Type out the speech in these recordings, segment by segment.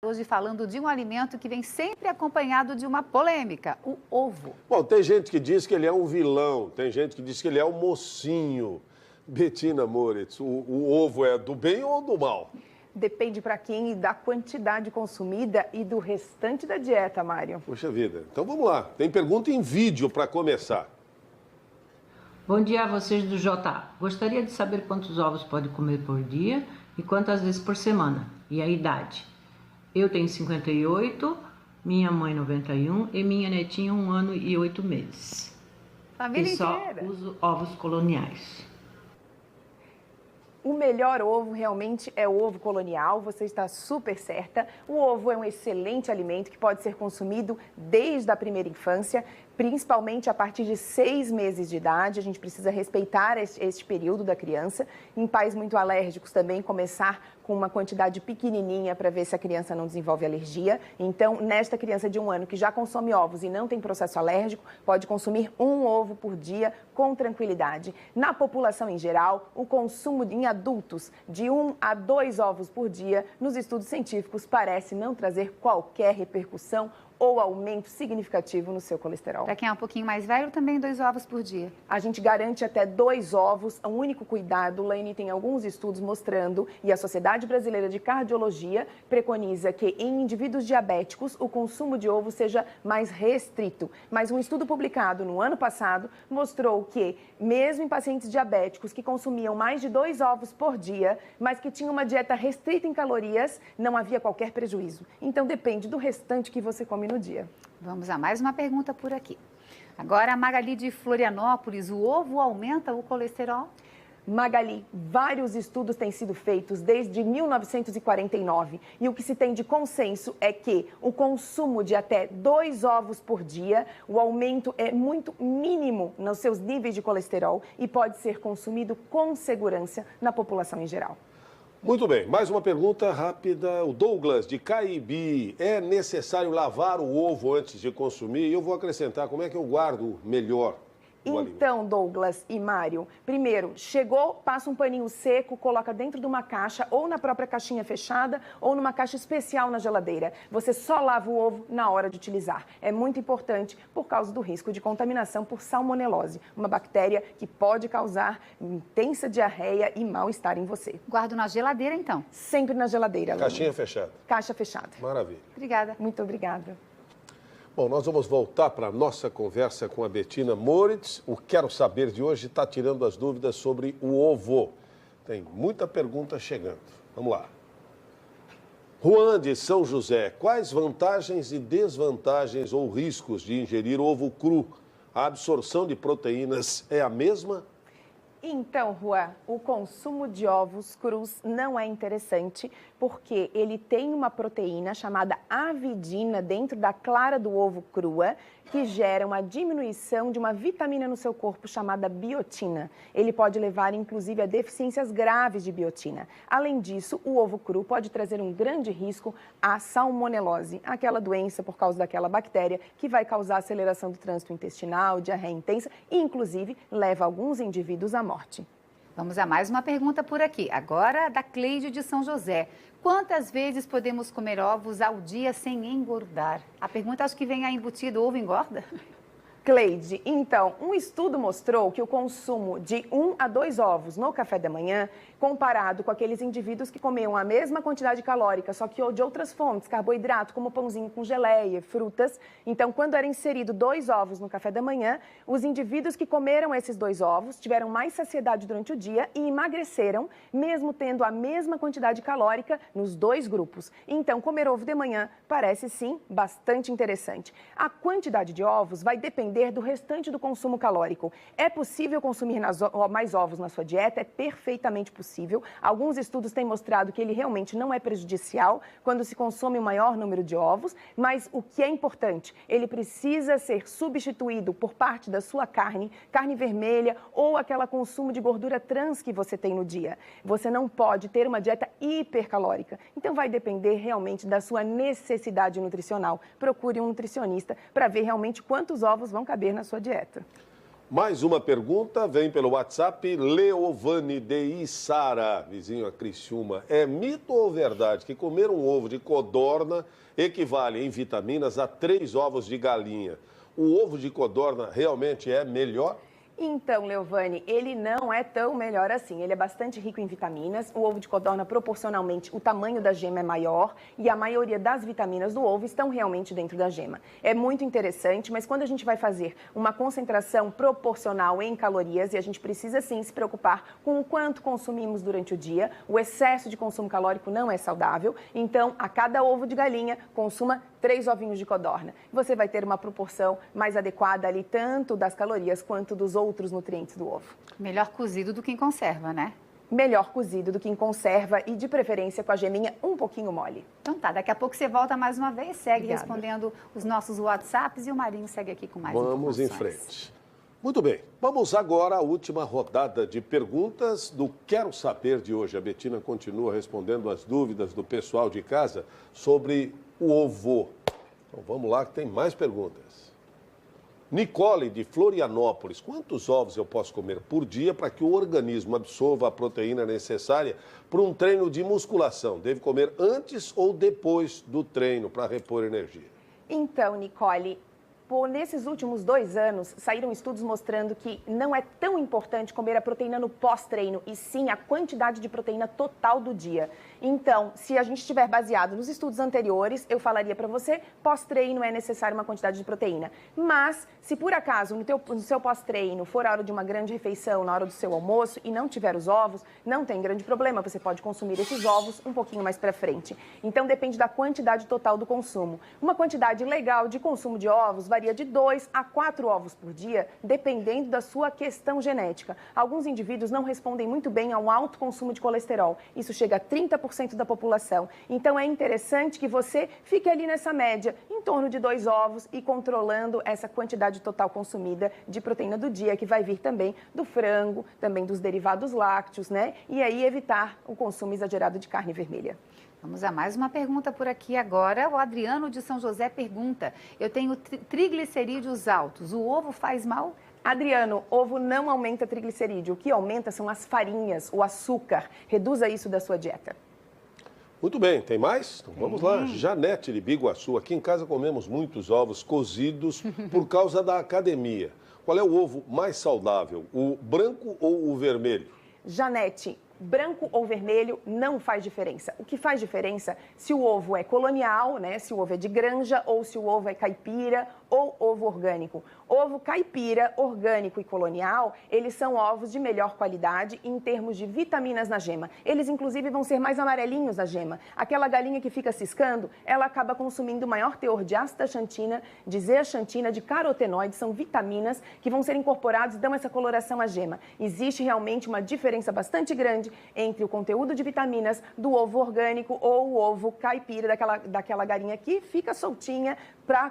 Hoje falando de um alimento que vem sempre acompanhado de uma polêmica, o ovo. Bom, tem gente que diz que ele é um vilão, tem gente que diz que ele é um mocinho. Bettina Moritz, o ovo é do bem ou do mal? Depende para quem e da quantidade consumida e do restante da dieta, Mário. Puxa vida, então vamos lá. Tem pergunta em vídeo para começar. Bom dia a vocês do JA. Gostaria de saber quantos ovos pode comer por dia e quantas vezes por semana e a idade. Eu tenho 58, minha mãe 91 e minha netinha 1 ano e 8 meses. Família e só inteira. uso ovos coloniais. O melhor ovo realmente é o ovo colonial, você está super certa. O ovo é um excelente alimento que pode ser consumido desde a primeira infância, principalmente a partir de 6 meses de idade. A gente precisa respeitar este período da criança. Em pais muito alérgicos também, começar com uma quantidade pequenininha para ver se a criança não desenvolve alergia. Então, nesta criança de 1 ano que já consome ovos e não tem processo alérgico, pode consumir 1 ovo por dia com tranquilidade. Na população em geral, o consumo em adultos de 1 a 2 ovos por dia, nos estudos científicos, parece não trazer qualquer repercussão ou aumento significativo no seu colesterol. Para quem é um pouquinho mais velho, também 2 ovos por dia. A gente garante até 2 ovos. O único cuidado, Laine, tem alguns estudos mostrando, e a Sociedade Brasileira de Cardiologia preconiza que em indivíduos diabéticos o consumo de ovo seja mais restrito. Mas um estudo publicado no ano passado mostrou que, mesmo em pacientes diabéticos que consumiam mais de 2 ovos por dia, mas que tinham uma dieta restrita em calorias, não havia qualquer prejuízo. Então depende do restante que você come no dia. Vamos a mais uma pergunta por aqui. Agora, a Magali de Florianópolis, o ovo aumenta o colesterol? Magali, vários estudos têm sido feitos desde 1949 e o que se tem de consenso é que o consumo de até 2 ovos por dia, o aumento é muito mínimo nos seus níveis de colesterol e pode ser consumido com segurança na população em geral. Muito bem, mais uma pergunta rápida. O Douglas, de Caibi, é necessário lavar o ovo antes de consumir? E eu vou acrescentar, como é que eu guardo melhor o alimento? Então, Douglas e Mário, primeiro, chegou, passa um paninho seco, coloca dentro de uma caixa, ou na própria caixinha fechada, ou numa caixa especial na geladeira. Você só lava o ovo na hora de utilizar. É muito importante por causa do risco de contaminação por salmonelose, uma bactéria que pode causar intensa diarreia e mal-estar em você. Guardo na geladeira, então. Sempre na geladeira, Laine. Caixinha fechada. Caixa fechada. Maravilha. Obrigada. Muito obrigada. Bom, nós vamos voltar para a nossa conversa com a Bettina Moritz. O Quero Saber de hoje está tirando as dúvidas sobre o ovo. Tem muita pergunta chegando. Vamos lá. Juan de São José, quais vantagens e desvantagens ou riscos de ingerir ovo cru? A absorção de proteínas é a mesma? Então, Juan, o consumo de ovos crus não é interessante porque ele tem uma proteína chamada avidina dentro da clara do ovo crua que gera uma diminuição de uma vitamina no seu corpo chamada biotina. Ele pode levar, inclusive, a deficiências graves de biotina. Além disso, o ovo cru pode trazer um grande risco à salmonelose, aquela doença por causa daquela bactéria que vai causar aceleração do trânsito intestinal, diarreia intensa e, inclusive, leva alguns indivíduos à morte. Vamos a mais uma pergunta por aqui. Agora, da Cleide de São José. Quantas vezes podemos comer ovos ao dia sem engordar? A pergunta acho que vem aí embutido, ovo engorda? Cleide, então, um estudo mostrou que o consumo de 1 a 2 ovos no café da manhã, comparado com aqueles indivíduos que comiam a mesma quantidade calórica, só que de outras fontes, carboidrato, como pãozinho com geleia, frutas. Então, quando era inserido 2 ovos no café da manhã, os indivíduos que comeram esses 2 ovos tiveram mais saciedade durante o dia e emagreceram, mesmo tendo a mesma quantidade calórica nos 2 grupos. Então, comer ovo de manhã parece, sim, bastante interessante. A quantidade de ovos vai depender do restante do consumo calórico. É possível consumir mais ovos na sua dieta? É perfeitamente possível. Alguns estudos têm mostrado que ele realmente não é prejudicial quando se consome um maior número de ovos, mas o que é importante, ele precisa ser substituído por parte da sua carne vermelha ou aquele consumo de gordura trans que você tem no dia. Você não pode ter uma dieta hipercalórica. Então vai depender realmente da sua necessidade nutricional. Procure um nutricionista para ver realmente quantos ovos vão caber na sua dieta. Mais uma pergunta vem pelo WhatsApp, Leovane de Içara, vizinho a Criciúma. É mito ou verdade que comer um ovo de codorna equivale em vitaminas a 3 ovos de galinha? O ovo de codorna realmente é melhor? Então, Leovane, ele não é tão melhor assim. Ele é bastante rico em vitaminas. O ovo de codorna, proporcionalmente, o tamanho da gema é maior e a maioria das vitaminas do ovo estão realmente dentro da gema. É muito interessante, mas quando a gente vai fazer uma concentração proporcional em calorias, e a gente precisa sim se preocupar com o quanto consumimos durante o dia, o excesso de consumo calórico não é saudável. Então, a cada ovo de galinha, consuma 3 ovinhos de codorna. Você vai ter uma proporção mais adequada ali, tanto das calorias quanto dos outros nutrientes do ovo. Melhor cozido do que em conserva, né? Melhor cozido do que em conserva e, de preferência, com a geminha um pouquinho mole. Então tá, daqui a pouco você volta mais uma vez, segue Obrigada. Respondendo os nossos WhatsApps e o Marinho segue aqui com mais Vamos em informações. frente. Muito bem, vamos agora à última rodada de perguntas do Quero Saber de hoje. A Betina continua respondendo as dúvidas do pessoal de casa sobre o ovo. Então vamos lá que tem mais perguntas. Nicole, de Florianópolis, quantos ovos eu posso comer por dia para que o organismo absorva a proteína necessária para um treino de musculação? Deve comer antes ou depois do treino para repor energia? Então, Nicole, nesses últimos 2 anos, saíram estudos mostrando que não é tão importante comer a proteína no pós-treino, e sim a quantidade de proteína total do dia. Então, se a gente estiver baseado nos estudos anteriores, eu falaria para você, pós-treino é necessário uma quantidade de proteína. Mas, se por acaso no seu pós-treino for a hora de uma grande refeição, na hora do seu almoço, e não tiver os ovos, não tem grande problema, você pode consumir esses ovos um pouquinho mais para frente. Então, depende da quantidade total do consumo. Uma quantidade legal de consumo de ovos varia de 2 a 4 ovos por dia, dependendo da sua questão genética. Alguns indivíduos não respondem muito bem ao alto consumo de colesterol. Isso chega a 30% da população. Então, é interessante que você fique ali nessa média, em torno de 2 ovos e controlando essa quantidade total consumida de proteína do dia, que vai vir também do frango, também dos derivados lácteos, né? E aí evitar o consumo exagerado de carne vermelha. Vamos a mais uma pergunta por aqui agora. O Adriano de São José pergunta: eu tenho triglicerídeos altos, o ovo faz mal? Adriano, ovo não aumenta triglicerídeo. O que aumenta são as farinhas, o açúcar. Reduza isso da sua dieta. Muito bem, tem mais? Então vamos lá. Janete de Biguaçu. Aqui em casa comemos muitos ovos cozidos por causa da academia. Qual é o ovo mais saudável, o branco ou o vermelho? Janete, branco ou vermelho não faz diferença. O que faz diferença se o ovo é colonial, né? Se o ovo é de granja ou se o ovo é caipira ou ovo orgânico. Ovo caipira, orgânico e colonial, eles são ovos de melhor qualidade em termos de vitaminas na gema. Eles, inclusive, vão ser mais amarelinhos na gema. Aquela galinha que fica ciscando, ela acaba consumindo maior teor de astaxantina, de zeaxantina, de carotenoides, são vitaminas que vão ser incorporados e dão essa coloração à gema. Existe realmente uma diferença bastante grande entre o conteúdo de vitaminas do ovo orgânico ou o ovo caipira, daquela galinha que fica soltinha,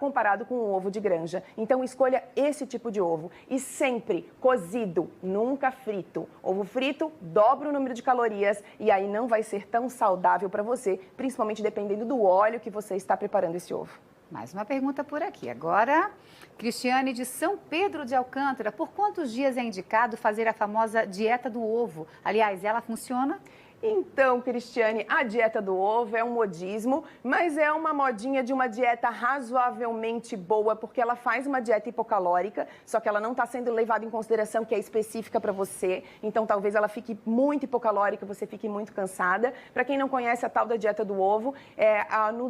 comparado com o ovo de granja. Então, escolha esse tipo de ovo. E sempre cozido, nunca frito. Ovo frito dobra o número de calorias e aí não vai ser tão saudável para você, principalmente dependendo do óleo que você está preparando esse ovo. Mais uma pergunta por aqui. Agora, Cristiane de São Pedro de Alcântara. Por quantos dias é indicado fazer a famosa dieta do ovo? Aliás, ela funciona? Então, Cristiane, a dieta do ovo é um modismo, mas é uma modinha de uma dieta razoavelmente boa, porque ela faz uma dieta hipocalórica, só que ela não está sendo levada em consideração que é específica para você. Então, talvez ela fique muito hipocalórica, você fique muito cansada. Para quem não conhece a tal da dieta do ovo,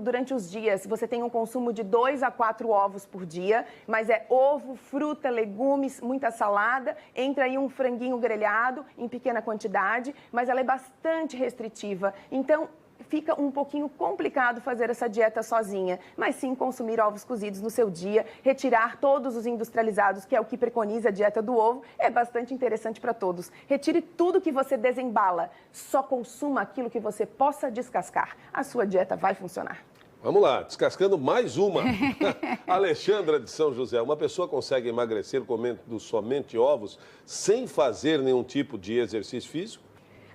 durante os dias você tem um consumo de 2 a 4 ovos por dia, mas é ovo, fruta, legumes, muita salada, entra aí um franguinho grelhado em pequena quantidade, mas ela é bastante restritiva, então fica um pouquinho complicado fazer essa dieta sozinha, mas sim consumir ovos cozidos no seu dia, retirar todos os industrializados, que é o que preconiza a dieta do ovo, é bastante interessante para todos. Retire tudo que você desembala, só consuma aquilo que você possa descascar. A sua dieta vai funcionar. Vamos lá, descascando mais uma. Alexandra de São José, uma pessoa consegue emagrecer comendo somente ovos sem fazer nenhum tipo de exercício físico?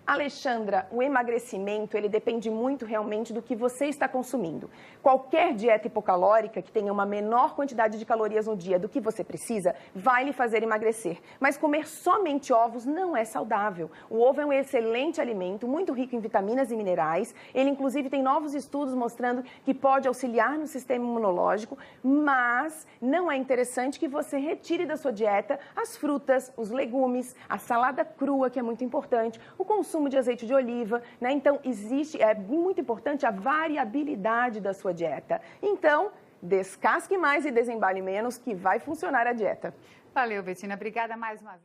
Alexandra, o emagrecimento, ele depende muito realmente do que você está consumindo. Qualquer dieta hipocalórica que tenha uma menor quantidade de calorias no dia do que você precisa, vai lhe fazer emagrecer. Mas comer somente ovos não é saudável. O ovo é um excelente alimento, muito rico em vitaminas e minerais. Ele, inclusive, tem novos estudos mostrando que pode auxiliar no sistema imunológico, mas não é interessante que você retire da sua dieta as frutas, os legumes, a salada crua, que é muito importante, o consumo de azeite de oliva, né? Então, é muito importante a variabilidade da sua dieta. Então, descasque mais e desembale menos, que vai funcionar a dieta. Valeu, Betina. Obrigada mais uma vez.